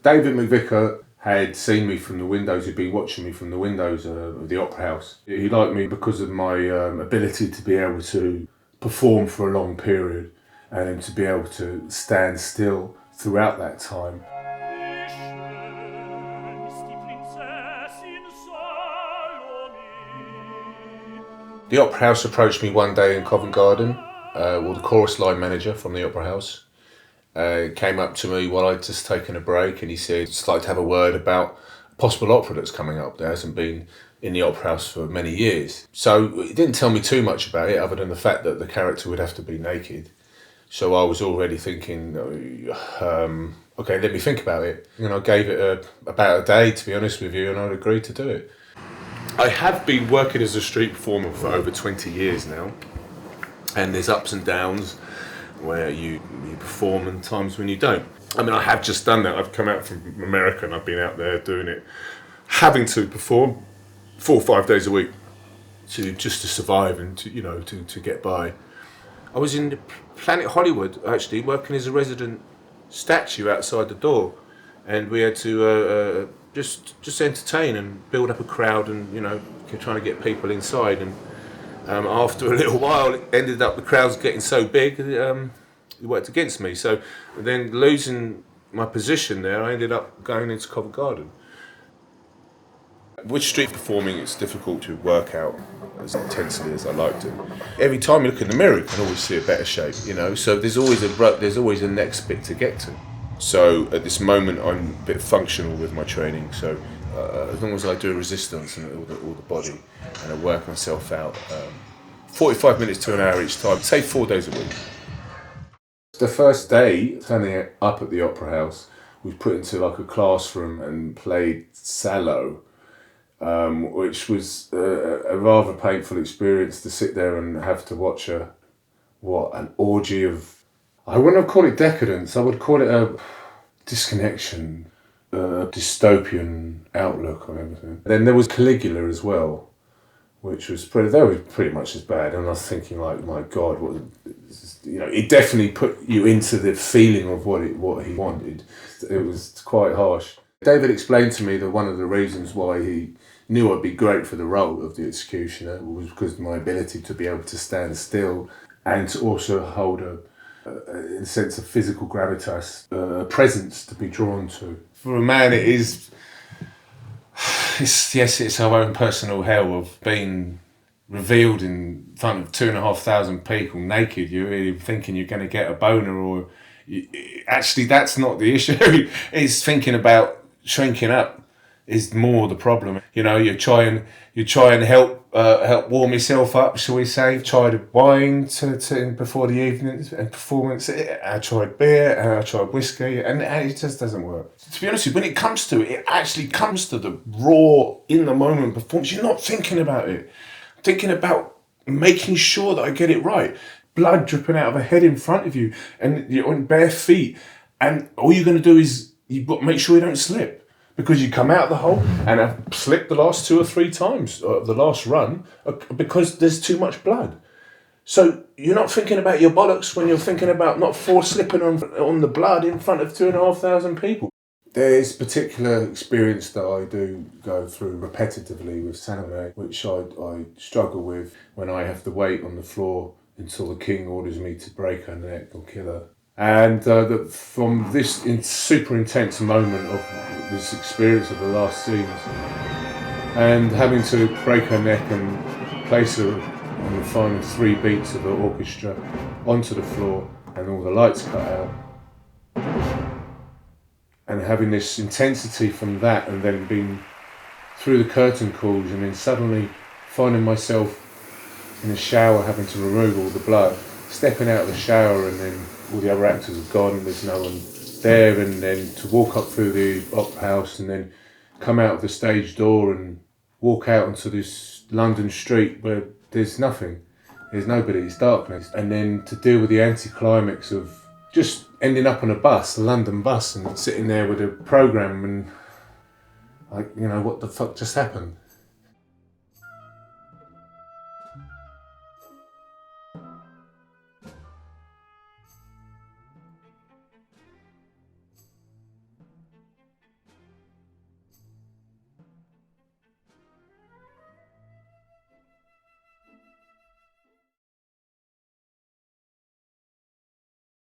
David McVicar had seen me from the windows, he'd been watching me from the windows of the Opera House. He liked me because of my ability to be able to perform for a long period and to be able to stand still throughout that time. The Opera House approached me one day in Covent Garden, the chorus line manager from the Opera House. Came up to me while I'd just taken a break and he said, "I'd just like to have a word about a possible opera that's coming up. There hasn't been in the Opera House for many years." So he didn't tell me too much about it other than the fact that the character would have to be naked. So I was already thinking, okay, let me think about it. And I gave it about a day, to be honest with you, and I'd agreed to do it. I have been working as a street performer for over 20 years now, and there's ups and downs where you perform and times when you don't. I mean, I have just done that. I've come out from America and I've been out there doing it, having to perform 4 or 5 days a week to survive and to get by. I was in Planet Hollywood actually, working as a resident statue outside the door, and we had to just entertain and build up a crowd and trying to get people inside. And after a little while, it ended up the crowds getting so big, it worked against me. So then, losing my position there, I ended up going into Covent Garden. With street performing, it's difficult to work out as intensely as I like to. Every time you look in the mirror, you can always see a better shape, So there's always a next bit to get to. So at this moment, I'm a bit functional with my training. So as long as I do resistance and all the body, and I work myself out, 45 minutes to an hour each time, say 4 days a week. The first day, turning up at the Opera House, we put into like a classroom and played Salome, which was a rather painful experience to sit there and have to watch an orgy of, I wouldn't call it decadence, I would call it a disconnection, a dystopian outlook on everything. Then there was Caligula as well, which was pretty much as bad. And I was thinking, like, my God, it definitely put you into the feeling of what he wanted. It was quite harsh. David explained to me that one of the reasons why he knew I'd be great for the role of the executioner was because of my ability to be able to stand still and to also hold a sense of physical gravitas, a presence to be drawn to. For a man, it's our own personal hell of being revealed in front of 2,500 people naked. You're really thinking you're going to get a boner, actually that's not the issue. It's thinking about shrinking up is more the problem. You try and help warm yourself up, shall we say. Tried wine to before the evening and performance. I tried beer and I tried whiskey, and it just doesn't work. To be honest with you, when it comes to it, it actually comes to the raw, in the moment performance. You're not thinking about it. Thinking about making sure that I get it right. Blood dripping out of a head in front of you, and you're on bare feet, and all you're going to do is you've got to make sure you don't slip. Because you come out the hole, and I've slipped the last 2 or 3 times of the last run because there's too much blood. So you're not thinking about your bollocks when you're thinking about not slipping on the blood in front of 2,500 people. There's a particular experience that I do go through repetitively with Salome, which I struggle with when I have to wait on the floor until the king orders me to break her neck or kill her. And from this super intense moment of this experience of the last scenes, and having to break her neck and place her on the final 3 beats of the orchestra onto the floor and all the lights cut out, and having this intensity from that, and then being through the curtain calls, and then suddenly finding myself in the shower having to remove all the blood, stepping out of the shower, and then all the other actors have gone and there's no one there, and then to walk up through the Opera House and then come out of the stage door and walk out onto this London street where there's nothing, there's nobody, it's darkness, and then to deal with the anti-climax of just ending up on a bus, a London bus, and sitting there with a programme and like, what the fuck just happened?